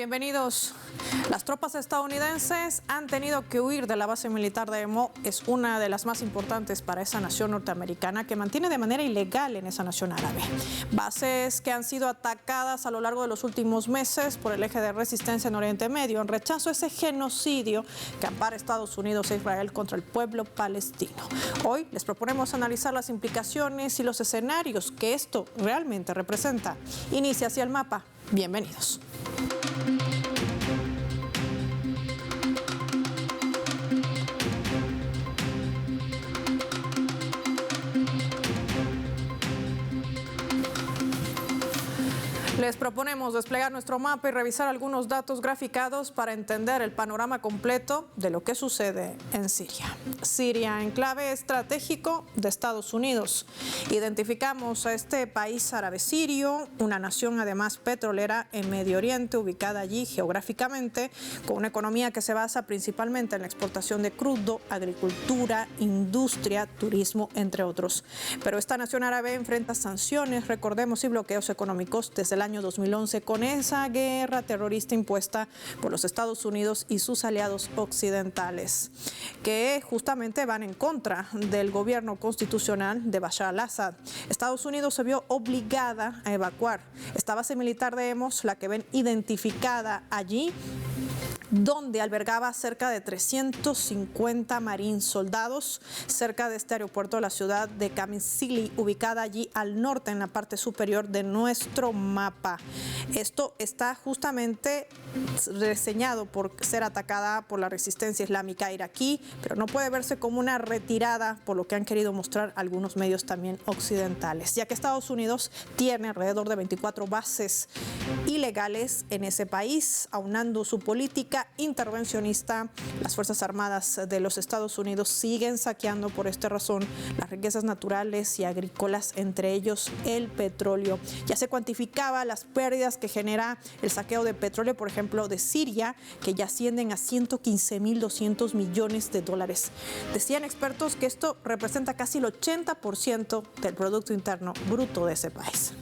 bienvenidos. Las tropas estadounidenses han tenido que huir de la base militar de Hemo. Es una de las más importantes para esa nación norteamericana que mantiene de manera ilegal en esa nación árabe. Bases que han sido atacadas a lo largo de los últimos meses por el eje de resistencia en Oriente Medio en rechazo a ese genocidio que ampara Estados Unidos e Israel contra el pueblo palestino. Hoy les proponemos analizar las implicaciones y los escenarios que esto realmente representa. Inicia hacia el mapa. Bienvenidos. Les proponemos desplegar nuestro mapa y revisar algunos datos graficados para entender el panorama completo de lo que sucede en Siria. Siria, enclave estratégico de Estados Unidos. Identificamos a este país árabe sirio, una nación además petrolera en Medio Oriente, ubicada allí geográficamente, con una economía que se basa principalmente en la exportación de crudo, agricultura, industria, turismo, entre otros. Pero esta nación árabe enfrenta sanciones, recordemos, y bloqueos económicos desde el año 2011 con esa guerra terrorista impuesta por los Estados Unidos y sus aliados occidentales, que justamente van en contra del gobierno constitucional de Bashar al-Assad. Estados Unidos se vio obligada a evacuar esta base militar de Hemos, la que ven identificada allí, donde albergaba cerca de 350 marines soldados cerca de este aeropuerto de la ciudad de Qamishli, ubicada allí al norte en la parte superior de nuestro mapa. Esto está justamente reseñado por ser atacada por la resistencia islámica iraquí, pero no puede verse como una retirada, por lo que han querido mostrar algunos medios también occidentales, ya que Estados Unidos tiene alrededor de 24 bases ilegales en ese país, aunando su política intervencionista. Las Fuerzas Armadas de los Estados Unidos siguen saqueando por esta razón las riquezas naturales y agrícolas, entre ellos el petróleo. Ya se cuantificaba las pérdidas que genera el saqueo de petróleo, por ejemplo, de Siria, que ya ascienden a 115.200 millones de dólares. Decían expertos que esto representa casi el 80% del Producto Interno Bruto de ese país.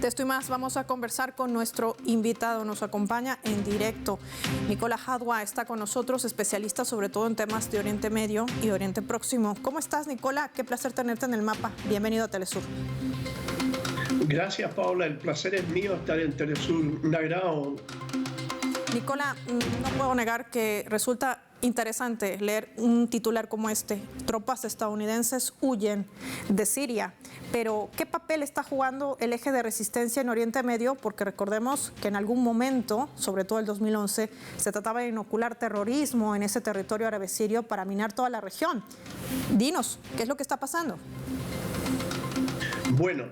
De esto y más vamos a conversar con nuestro invitado. Nos acompaña en directo. Nicola Hadwa está con nosotros, especialista sobre todo en temas de Oriente Medio y Oriente Próximo. ¿Cómo estás, Nicola? Qué placer tenerte en el mapa. Bienvenido a Telesur. Gracias, Paula. El placer es mío estar en Telesur. Un agrado. Nicola, no puedo negar que resulta interesante leer un titular como este. Tropas estadounidenses huyen de Siria. Pero, ¿qué papel está jugando el eje de resistencia en Oriente Medio? Porque recordemos que en algún momento, sobre todo el 2011, se trataba de inocular terrorismo en ese territorio árabe sirio para minar toda la región. Dinos, ¿qué es lo que está pasando? Bueno,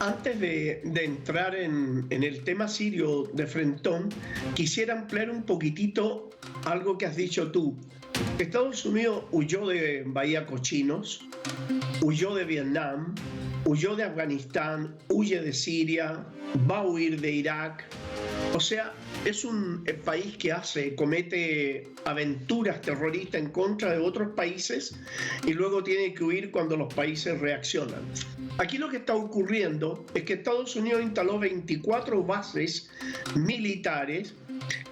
antes de entrar en el tema sirio de frentón, quisiera ampliar un poquitito algo que has dicho tú. Estados Unidos huyó de Bahía Cochinos, huyó de Vietnam, huyó de Afganistán, huye de Siria, va a huir de Irak. O sea, es un país que comete aventuras terroristas en contra de otros países y luego tiene que huir cuando los países reaccionan. Aquí lo que está ocurriendo es que Estados Unidos instaló 24 bases militares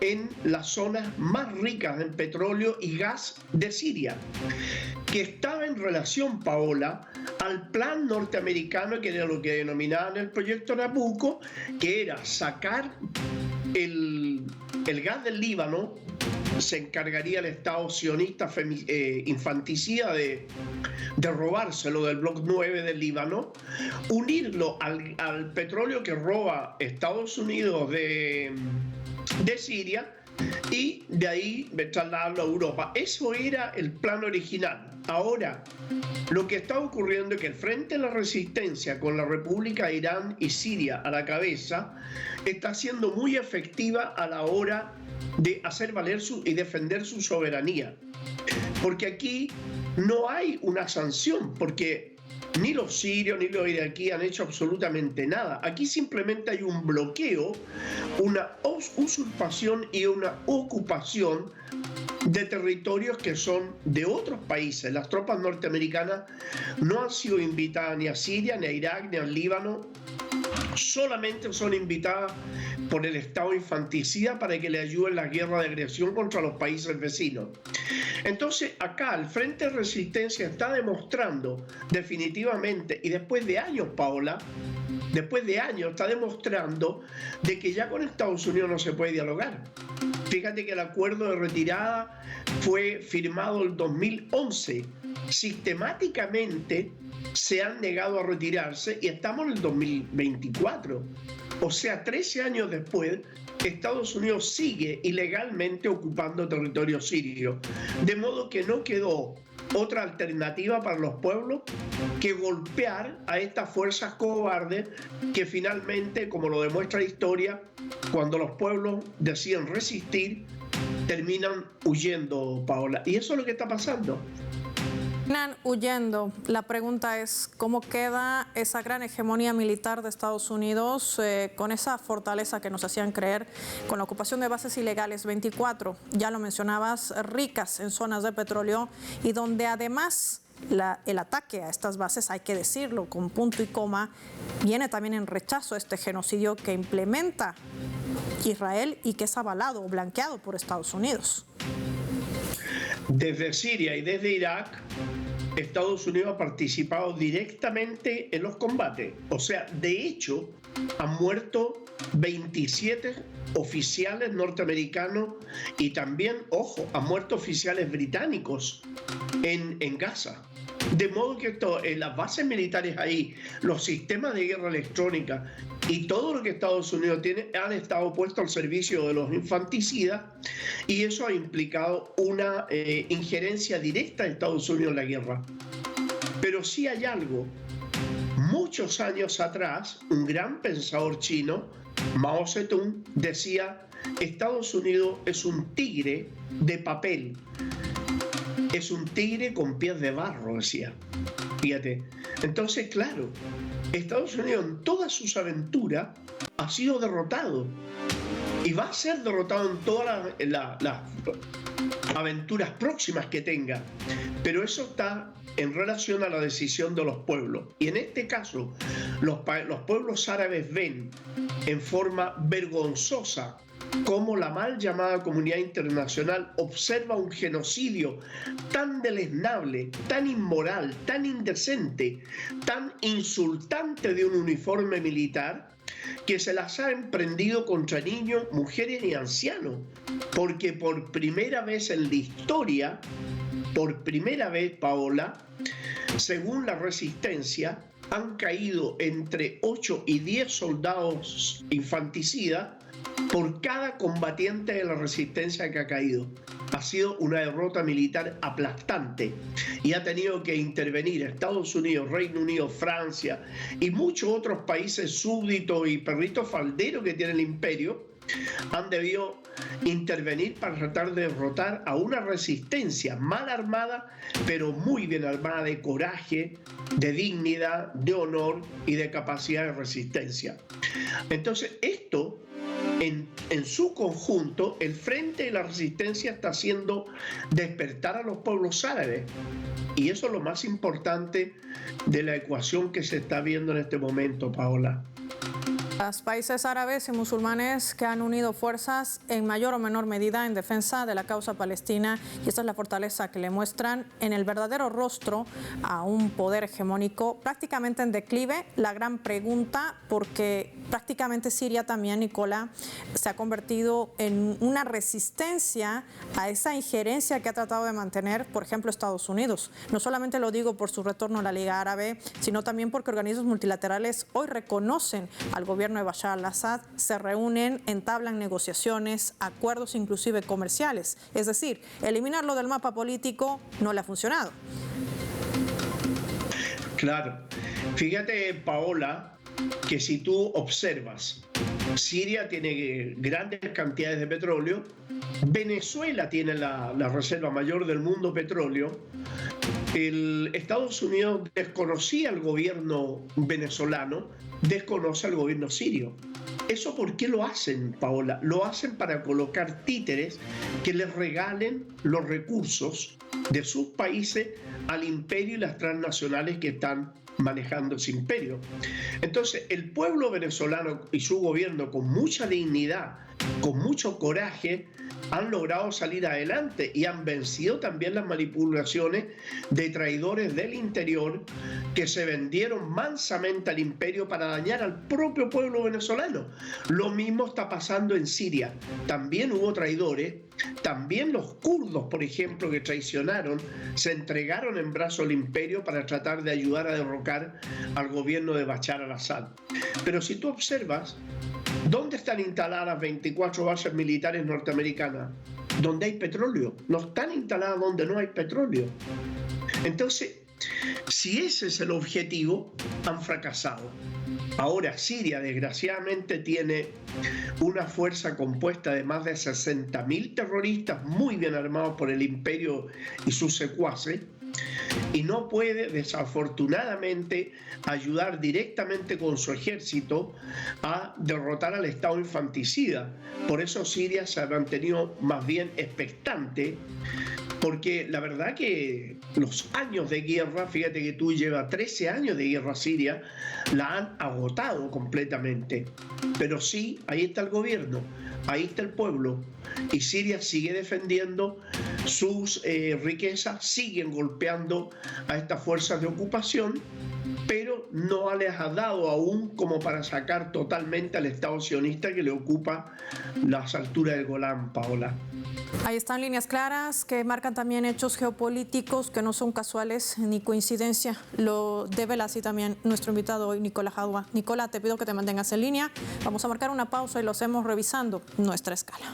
en las zonas más ricas en petróleo y gas de Siria, que estaba en relación, Paola, al plan norteamericano, que era lo que denominaban el proyecto Nabucco, que era sacar el gas del Líbano. Se encargaría el Estado sionista infanticida de robárselo del Bloc 9 del Líbano, unirlo al petróleo que roba Estados Unidos de Siria y de ahí trasladarlo a Europa. Eso era el plan original. Ahora, lo que está ocurriendo es que el Frente de la Resistencia, con la República de Irán y Siria a la cabeza, está siendo muy efectiva a la hora de hacer valer y defender su soberanía. Porque aquí no hay una sanción, porque ni los sirios ni los iraquíes han hecho absolutamente nada. Aquí simplemente hay un bloqueo, una usurpación y una ocupación de territorios que son de otros países. Las tropas norteamericanas no han sido invitadas ni a Siria, ni a Irak, ni al Líbano. Solamente son invitadas por el Estado infanticida para que le ayuden en la guerra de agresión contra los países vecinos. Entonces, acá el Frente de Resistencia está demostrando definitivamente, y después de años, Paola, después de años está demostrando de que ya con Estados Unidos no se puede dialogar. Fíjate que el acuerdo de retirada fue firmado en 2011. Sistemáticamente se han negado a retirarse y estamos en el 2024. O sea, 13 años después, Estados Unidos sigue ilegalmente ocupando territorio sirio. De modo que no quedó otra alternativa para los pueblos que golpear a estas fuerzas cobardes que finalmente, como lo demuestra la historia, cuando los pueblos deciden resistir, terminan huyendo, Paola. Y eso es lo que está pasando. Terminan huyendo. La pregunta es, ¿cómo queda esa gran hegemonía militar de Estados Unidos con esa fortaleza que nos hacían creer con la ocupación de bases ilegales? 24, ya lo mencionabas, ricas en zonas de petróleo y donde además el ataque a estas bases, hay que decirlo con punto y coma, viene también en rechazo a este genocidio que implementa Israel y que es avalado o blanqueado por Estados Unidos. Desde Siria y desde Irak, Estados Unidos ha participado directamente en los combates. O sea, de hecho, han muerto 27 oficiales norteamericanos y también, ojo, han muerto oficiales británicos en Gaza. De modo que las bases militares ahí, los sistemas de guerra electrónica y todo lo que Estados Unidos tiene han estado puestos al servicio de los infanticidas, y eso ha implicado una injerencia directa de Estados Unidos en la guerra. Pero sí hay algo. Muchos años atrás, un gran pensador chino, Mao Zedong, decía: Estados Unidos es un tigre de papel. Es un tigre con pies de barro, decía. Fíjate. Entonces, claro, Estados Unidos en todas sus aventuras ha sido derrotado. Y va a ser derrotado en todas las aventuras próximas que tenga. Pero eso está en relación a la decisión de los pueblos. Y en este caso, los pueblos árabes ven en forma vergonzosa cómo la mal llamada comunidad internacional observa un genocidio tan deleznable, tan inmoral, tan indecente, tan insultante de un uniforme militar, que se las ha emprendido contra niños, mujeres y ancianos, porque por primera vez en la historia, por primera vez, Paola, según la Resistencia, han caído entre 8 y 10 soldados infanticidas por cada combatiente de la Resistencia que ha caído. Ha sido una derrota militar aplastante y ha tenido que intervenir Estados Unidos, Reino Unido, Francia y muchos otros países súbditos y perritos falderos que tiene el imperio. Han debido intervenir para tratar de derrotar a una resistencia mal armada, pero muy bien armada, de coraje, de dignidad, de honor y de capacidad de resistencia. Entonces, esto, en su conjunto, el Frente de la Resistencia está haciendo despertar a los pueblos árabes. Y eso es lo más importante de la ecuación que se está viendo en este momento, Paola. Los países árabes y musulmanes que han unido fuerzas en mayor o menor medida en defensa de la causa palestina, y esta es la fortaleza que le muestran en el verdadero rostro a un poder hegemónico prácticamente en declive. La gran pregunta, porque prácticamente Siria también, Nicola, se ha convertido en una resistencia a esa injerencia que ha tratado de mantener, por ejemplo, Estados Unidos. No solamente lo digo por su retorno a la Liga Árabe, sino también porque organismos multilaterales hoy reconocen al gobierno de Bashar al-Assad, se reúnen, entablan negociaciones, acuerdos inclusive comerciales. Es decir, eliminarlo del mapa político no le ha funcionado. Claro. Fíjate, Paola, que si tú observas, Siria tiene grandes cantidades de petróleo, Venezuela tiene la reserva mayor del mundo petróleo. Estados Unidos desconocía al gobierno venezolano, desconoce al gobierno sirio. ¿Eso por qué lo hacen, Paola? Lo hacen para colocar títeres que les regalen los recursos de sus países al imperio y las transnacionales que están manejando ese imperio. Entonces, el pueblo venezolano y su gobierno, con mucha dignidad, con mucho coraje, han logrado salir adelante y han vencido también las manipulaciones de traidores del interior que se vendieron mansamente al imperio para dañar al propio pueblo venezolano. Lo mismo está pasando en Siria. También hubo traidores, también los kurdos, por ejemplo, que traicionaron, se entregaron en brazos del imperio para tratar de ayudar a derrocar al gobierno de Bashar al-Assad. Pero si tú observas, ¿dónde están instaladas 24 bases militares norteamericanas? Donde hay petróleo. No están instaladas donde no hay petróleo. Entonces, si ese es el objetivo, han fracasado. Ahora, Siria, desgraciadamente, tiene una fuerza compuesta de más de 60.000 terroristas muy bien armados por el imperio y sus secuaces, y no puede, desafortunadamente, ayudar directamente con su ejército a derrotar al Estado infanticida. Por eso Siria se ha mantenido más bien expectante, porque la verdad que los años de guerra, fíjate que tú llevas 13 años de guerra Siria, la han agotado completamente. Pero sí, ahí está el gobierno, ahí está el pueblo, y Siria sigue defendiendo sus riquezas, siguen golpeando a estas fuerzas de ocupación, pero no les ha dado aún como para sacar totalmente al Estado sionista que le ocupa las alturas del Golán, Paola. Ahí están líneas claras que marcan también hechos geopolíticos que no son casuales ni coincidencia. Lo devela así también nuestro invitado hoy, Nicolás Jadua. Nicolás, te pido que te mantengas en línea. Vamos a marcar una pausa y lo hacemos revisando nuestra escala.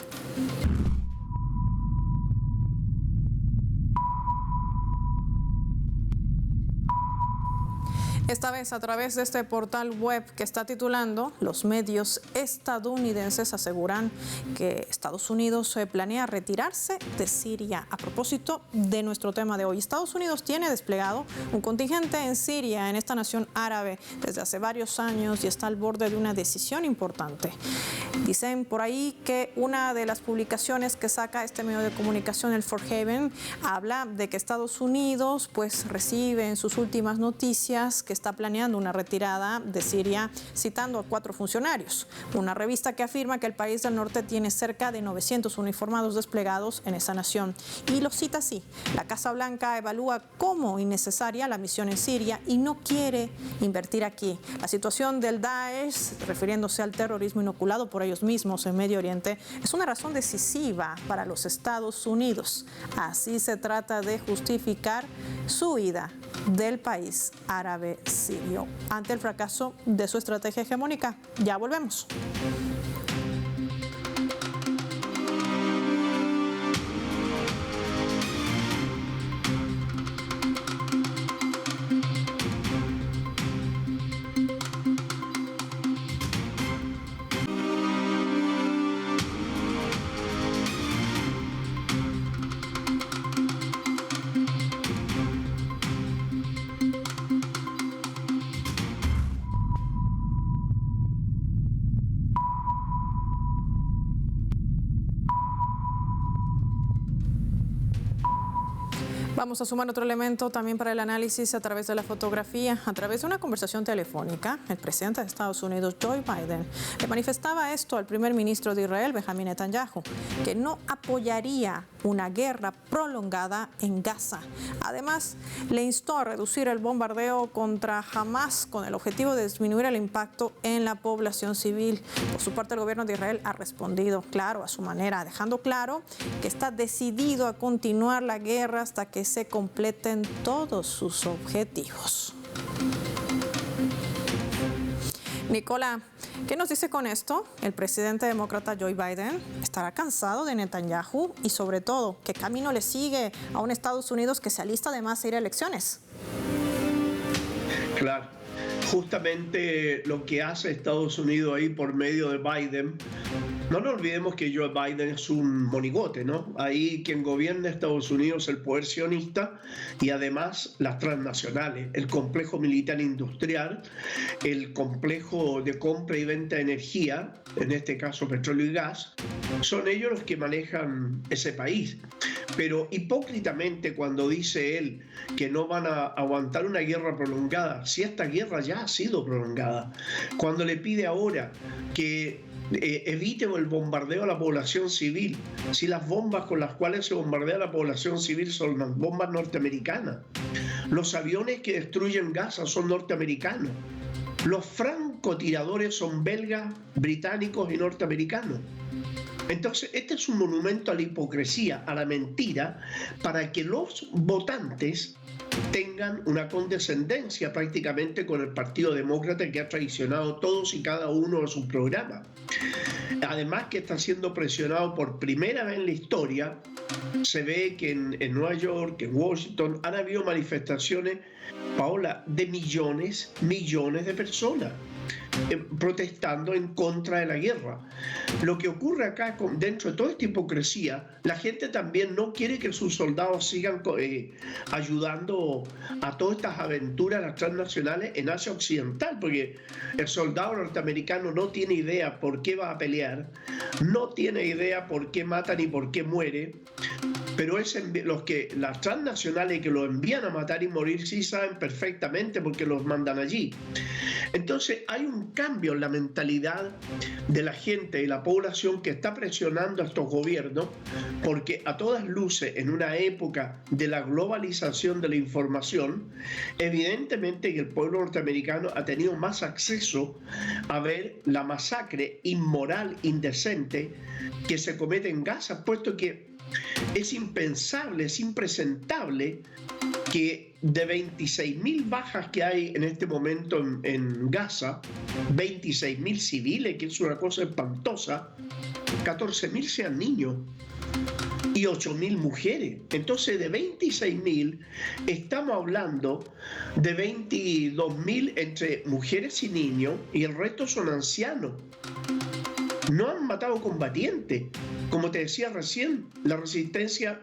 Esta vez a través de este portal web que está titulando "Los medios estadounidenses aseguran que Estados Unidos planea retirarse de Siria". A propósito de nuestro tema de hoy, Estados Unidos tiene desplegado un contingente en Siria, en esta nación árabe, desde hace varios años y está al borde de una decisión importante. Dicen por ahí que una de las publicaciones que saca este medio de comunicación, el Fort Haven, habla de que Estados Unidos pues recibe en sus últimas noticias que está planeando una retirada de Siria, citando a 4 funcionarios. Una revista que afirma que el país del norte tiene cerca de 900 uniformados desplegados en esa nación. Y lo cita así: la Casa Blanca evalúa como innecesaria la misión en Siria y no quiere invertir aquí. La situación del Daesh, refiriéndose al terrorismo inoculado por ellos mismos en Medio Oriente, es una razón decisiva para los Estados Unidos. Así se trata de justificar su huida del país árabe sirio ante el fracaso de su estrategia hegemónica. Ya volvemos. Vamos a sumar otro elemento también para el análisis a través de la fotografía. A través de una conversación telefónica, el presidente de Estados Unidos, Joe Biden, le manifestaba esto al primer ministro de Israel, Benjamín Netanyahu, que no apoyaría una guerra prolongada en Gaza. Además, le instó a reducir el bombardeo contra Hamas con el objetivo de disminuir el impacto en la población civil. Por su parte, el gobierno de Israel ha respondido, claro, a su manera, dejando claro que está decidido a continuar la guerra hasta que se completen todos sus objetivos. Nicolás, ¿qué nos dice con esto? El presidente demócrata Joe Biden estará cansado de Netanyahu y sobre todo, ¿qué camino le sigue a un Estados Unidos que se alista además a ir a elecciones? Claro, justamente lo que hace Estados Unidos ahí por medio de Biden No nos olvidemos que Joe Biden es un monigote, ¿no? Ahí quien gobierna Estados Unidos es el poder sionista y además las transnacionales, el complejo militar industrial, el complejo de compra y venta de energía, en este caso petróleo y gas, son ellos los que manejan ese país. Pero hipócritamente cuando dice él que no van a aguantar una guerra prolongada, si esta guerra ya ha sido prolongada, cuando le pide ahora que evite el bombardeo a la población civil, si las bombas con las cuales se bombardea a la población civil son las bombas norteamericanas, los aviones que destruyen Gaza son norteamericanos, los francotiradores son belgas, británicos y norteamericanos. Entonces, este es un monumento a la hipocresía, a la mentira, para que los votantes tengan una condescendencia prácticamente con el Partido Demócrata, que ha traicionado todos y cada uno de sus programas. Además que está siendo presionado por primera vez en la historia. Se ve que en Nueva York, en Washington, han habido manifestaciones, Paola, de millones de personas protestando en contra de la guerra. Lo que ocurre acá, dentro de toda esta hipocresía, la gente también no quiere que sus soldados sigan ayudando a todas estas aventuras las transnacionales en Asia Occidental, porque el soldado norteamericano no tiene idea por qué va a pelear, no tiene idea por qué mata ni por qué muere, pero las transnacionales que lo envían a matar y morir sí saben perfectamente porque los mandan allí. Entonces hay un cambio en la mentalidad de la gente y la población que está presionando a estos gobiernos, porque a todas luces, en una época de la globalización de la información, evidentemente que el pueblo norteamericano ha tenido más acceso a ver la masacre inmoral, indecente que se comete en Gaza, puesto que es impensable, es impresentable que de 26.000 bajas que hay en este momento en Gaza, 26.000 civiles, que es una cosa espantosa, 14.000 sean niños y 8.000 mujeres. Entonces, de 26.000 estamos hablando de 22.000 entre mujeres y niños, y el resto son ancianos. No han matado combatientes. Como te decía recién, la resistencia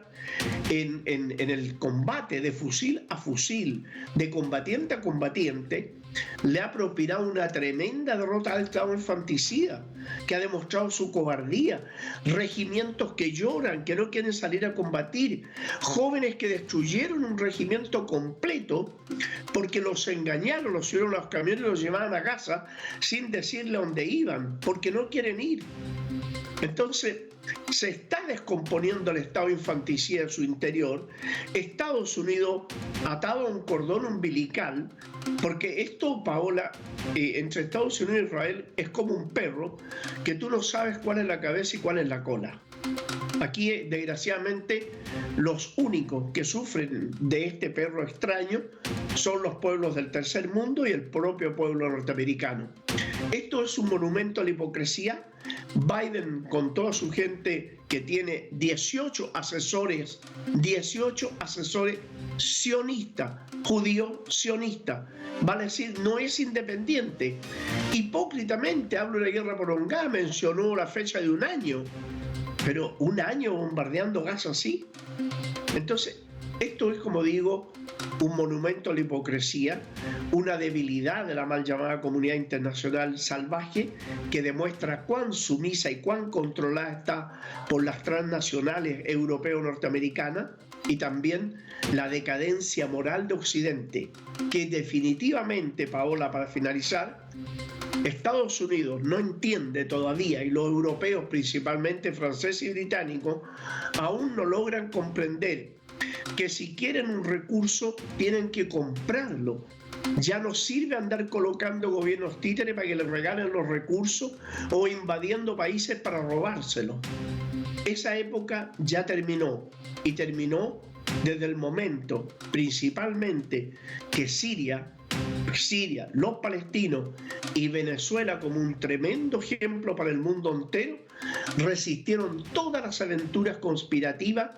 en el combate de fusil a fusil, de combatiente a combatiente, le ha propinado una tremenda derrota al Estado infanticida, que ha demostrado su cobardía, regimientos que lloran, que no quieren salir a combatir, jóvenes que destruyeron un regimiento completo porque los engañaron, los subieron a los camiones y los llevaban a Gaza sin decirle dónde iban, porque no quieren ir. Entonces, se está descomponiendo el Estado infanticida en su interior. Estados Unidos atado a un cordón umbilical, porque esto, Paola, entre Estados Unidos e Israel es como un perro que tú no sabes cuál es la cabeza y cuál es la cola. Aquí, desgraciadamente, los únicos que sufren de este perro extraño son los pueblos del tercer mundo y el propio pueblo norteamericano. Esto es un monumento a la hipocresía. Biden, con toda su gente, que tiene 18 asesores sionistas, judíos sionistas, vale decir, no es independiente. Hipócritamente hablo de la guerra prolongada, mencionó la fecha de un año, pero un año bombardeando Gaza así. Entonces, esto es, como digo, un monumento a la hipocresía, una debilidad de la mal llamada comunidad internacional salvaje, que demuestra cuán sumisa y cuán controlada está por las transnacionales europeo-norteamericanas, y también la decadencia moral de Occidente, que definitivamente, Paola, para finalizar, Estados Unidos no entiende todavía, y los europeos, principalmente franceses y británicos, aún no logran comprender que si quieren un recurso tienen que comprarlo. Ya no sirve andar colocando gobiernos títeres para que les regalen los recursos o invadiendo países para robárselos. Esa época ya terminó, y terminó desde el momento principalmente que Siria, los palestinos y Venezuela, como un tremendo ejemplo para el mundo entero, resistieron todas las aventuras conspirativas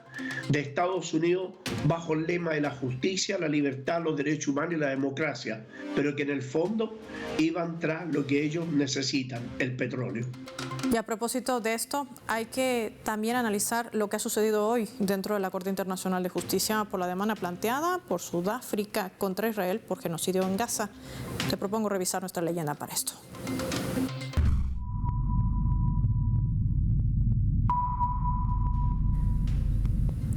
de Estados Unidos bajo el lema de la justicia, la libertad, los derechos humanos y la democracia, pero que en el fondo iban tras lo que ellos necesitan, el petróleo. Y a propósito de esto, hay que también analizar lo que ha sucedido hoy dentro de la Corte Internacional de Justicia por la demanda planteada por Sudáfrica contra Israel por genocidio en Gaza. Te propongo revisar nuestra leyenda para esto.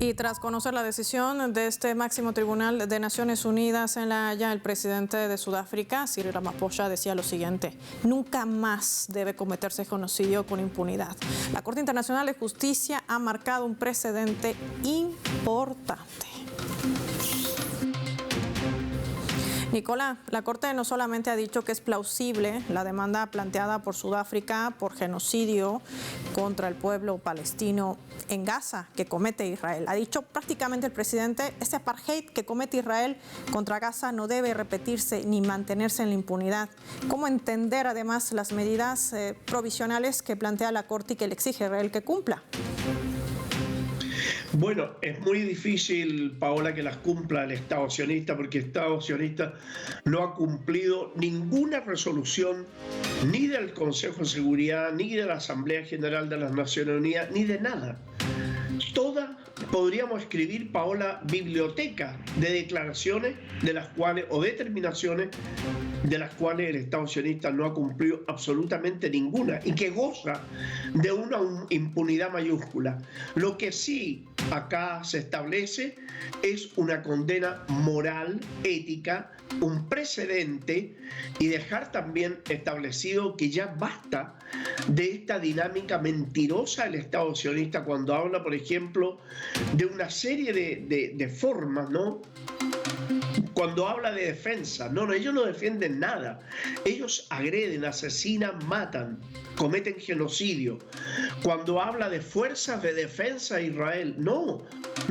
Y tras conocer la decisión de este máximo tribunal de Naciones Unidas en La Haya, el presidente de Sudáfrica, Cyril Ramaphosa, decía lo siguiente: nunca más debe cometerse genocidio con impunidad. La Corte Internacional de Justicia ha marcado un precedente importante. Nicolás, la Corte no solamente ha dicho que es plausible la demanda planteada por Sudáfrica por genocidio contra el pueblo palestino en Gaza que comete Israel. Ha dicho prácticamente el presidente, este apartheid que comete Israel contra Gaza no debe repetirse ni mantenerse en la impunidad. ¿Cómo entender además las medidas provisionales que plantea la Corte y que le exige a Israel que cumpla? Bueno, es muy difícil, Paola, que las cumpla el Estado sionista, porque el Estado sionista no ha cumplido ninguna resolución ni del Consejo de Seguridad, ni de la Asamblea General de las Naciones Unidas, ni de nada. Toda, podríamos escribir, Paola, biblioteca de declaraciones de las cuales, o determinaciones de las cuales el Estado sionista no ha cumplido absolutamente ninguna y que goza de una impunidad mayúscula. Lo que sí acá se establece es una condena moral, ética, un precedente, y dejar también establecido que ya basta de esta dinámica mentirosa del Estado sionista cuando habla, por ejemplo, de una serie de formas, ¿no? Cuando habla de defensa, no, ellos no defienden nada. Ellos agreden, asesinan, matan, cometen genocidio. Cuando habla de fuerzas de defensa de Israel, no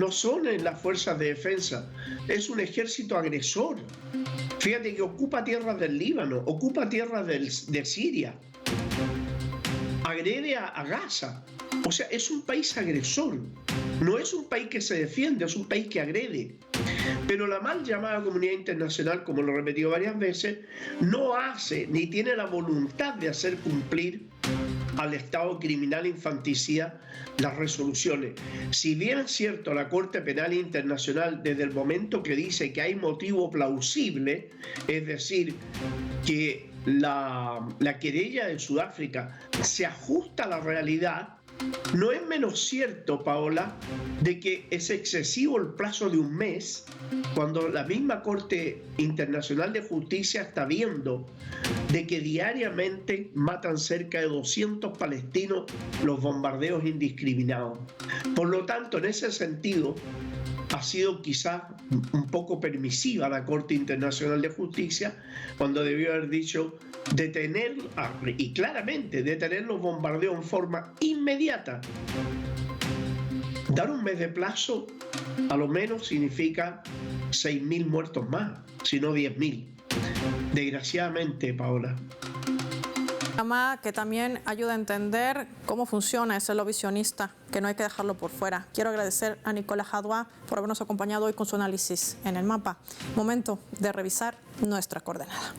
son las fuerzas de defensa, es un ejército agresor. Fíjate que ocupa tierras del Líbano, ocupa tierras de Siria, agrede a Gaza. O sea, es un país agresor, no es un país que se defiende, es un país que agrede. Pero la mal llamada comunidad internacional, como lo he repetido varias veces, no hace ni tiene la voluntad de hacer cumplir al Estado criminal infanticida las resoluciones. Si bien es cierto, la Corte Penal Internacional, desde el momento que dice que hay motivo plausible, es decir, que la querella de Sudáfrica se ajusta a la realidad, no es menos cierto, Paola, de que es excesivo el plazo de un mes, cuando la misma Corte Internacional de Justicia está viendo de que diariamente matan cerca de 200 palestinos los bombardeos indiscriminados. Por lo tanto, en ese sentido, ha sido quizás un poco permisiva la Corte Internacional de Justicia cuando debió haber dicho detener, y claramente detener los bombardeos en forma inmediata. Dar un mes de plazo a lo menos significa 6.000 muertos más, si no 10.000. Desgraciadamente, Paola. Que también ayuda a entender cómo funciona ese lobby sionista, que no hay que dejarlo por fuera. Quiero agradecer a Nicolás Hadwa por habernos acompañado hoy con su análisis en El Mapa. Momento de revisar nuestra coordenada.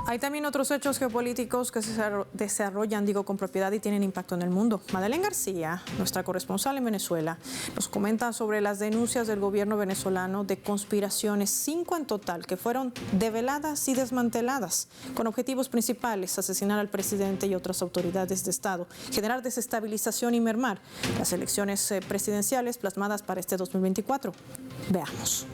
Hay también otros hechos geopolíticos que se desarrollan, con propiedad y tienen impacto en el mundo. Madeleine García, nuestra corresponsal en Venezuela, nos comenta sobre las denuncias del gobierno venezolano de conspiraciones, 5 en total, que fueron develadas y desmanteladas, con objetivos principales: asesinar al presidente y otras autoridades de Estado, generar desestabilización y mermar las elecciones presidenciales plasmadas para este 2024. Veamos.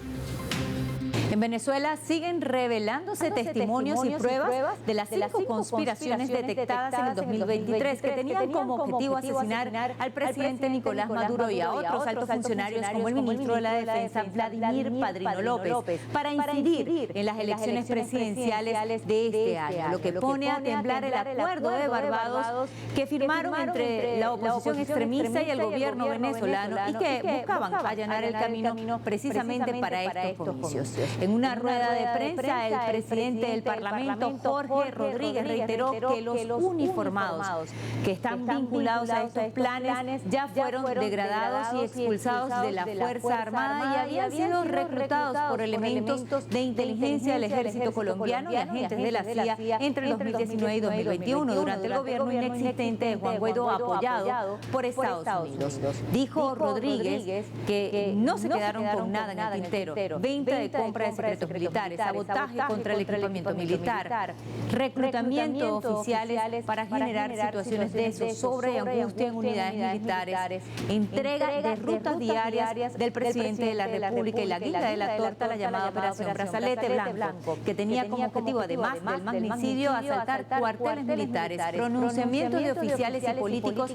En Venezuela siguen revelándose testimonios y pruebas de las 5 conspiraciones detectadas en el 2023 que tenían como objetivo asesinar al presidente Nicolás Maduro y a otros altos funcionarios como el ministro de la Defensa, Vladimir Padrino López, para incidir en las elecciones presidenciales de este año, lo que pone a temblar el acuerdo de Barbados que firmaron entre la oposición extremista y el gobierno venezolano y que buscaban allanar el camino precisamente para estos comicios. En una rueda de prensa, el presidente del Parlamento, Jorge Rodríguez, reiteró que los uniformados que están vinculados a estos planes ya fueron degradados y expulsados de la Fuerza Armada y habían sido reclutados por elementos de inteligencia del Ejército colombiano y agentes de la CIA entre 2019 y 2021 durante el gobierno inexistente de Juan Guaidó, apoyado por Estados Unidos. Dijo Rodríguez que no se quedaron con nada en el tintero: venta de compra de secretos militares, sabotaje contra el equipamiento militar, reclutamiento de oficiales para generar situaciones de zozobra y angustia en unidades militares, entrega de rutas diarias del presidente de la República y la guinda de la torta, la llamada Operación Brazalete Blanco, que tenía como objetivo, además del magnicidio, asaltar cuarteles militares, pronunciamientos de oficiales y políticos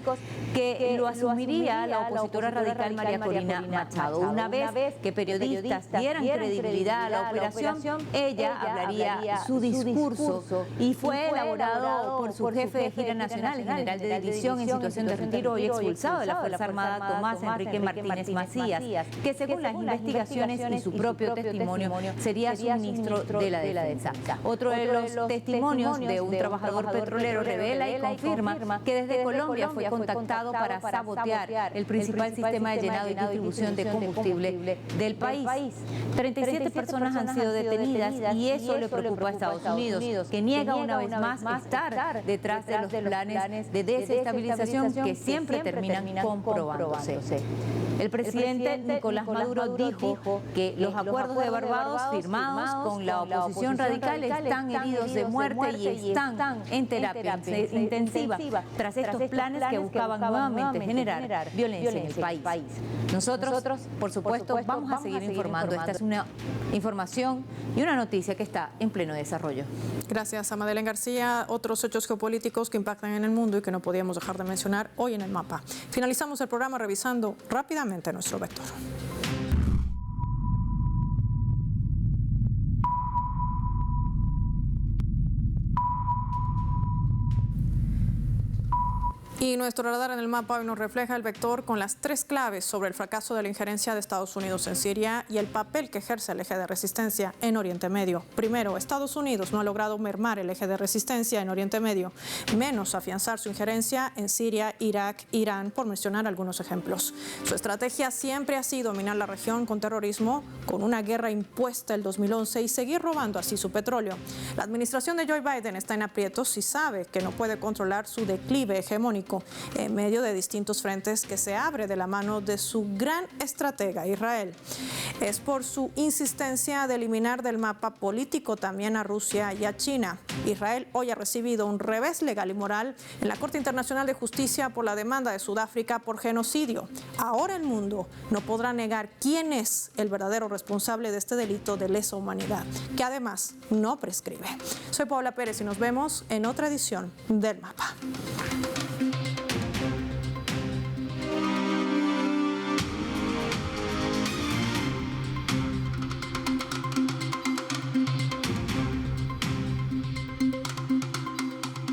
que lo asumiría la opositora radical María Corina Machado. Una vez que periodistas dieran credibilidad a la operación, ella hablaría su discurso y fue elaborado por su jefe de gira nacional, el general de división en situación de retiro y expulsado de la Fuerza Armada, Tomás Enrique Martínez Macías, que según las investigaciones y su propio testimonio sería su ministro de la Defensa. Otro de los testimonios de un trabajador petrolero revela y confirma que desde Colombia fue contactado para sabotear el principal sistema de llenado y distribución de combustible del país. 37 personas han sido detenidas y eso le preocupa a Estados Unidos, que niega una vez más estar detrás de los planes de desestabilización que siempre terminan comprobándose. El presidente Nicolás Maduro dijo que los acuerdos de Barbados firmados con la oposición radical están heridos de muerte y están en terapia intensiva tras estos planes que buscaban nuevamente generar violencia en el país. Nosotros, por supuesto, vamos a seguir informando. Esta es una información y una noticia que está en pleno desarrollo. Gracias a Madeleine García. Otros hechos geopolíticos que impactan en el mundo y que no podíamos dejar de mencionar hoy en el mapa. Finalizamos el programa revisando rápidamente nuestro vector. Y nuestro radar en el mapa hoy nos refleja el vector con las 3 claves sobre el fracaso de la injerencia de Estados Unidos en Siria y el papel que ejerce el eje de resistencia en Oriente Medio. Primero, Estados Unidos no ha logrado mermar el eje de resistencia en Oriente Medio, menos afianzar su injerencia en Siria, Irak, Irán, por mencionar algunos ejemplos. Su estrategia siempre ha sido minar la región con terrorismo, con una guerra impuesta el 2011 y seguir robando así su petróleo. La administración de Joe Biden está en aprietos y sabe que no puede controlar su declive hegemónico en medio de distintos frentes que se abre de la mano de su gran estratega Israel. Es por su insistencia de eliminar del mapa político también a Rusia y a China. Israel hoy ha recibido un revés legal y moral en la Corte Internacional de Justicia por la demanda de Sudáfrica por genocidio. Ahora el mundo no podrá negar quién es el verdadero responsable de este delito de lesa humanidad, que además no prescribe. Soy Paola Pérez y nos vemos en otra edición del Mapa.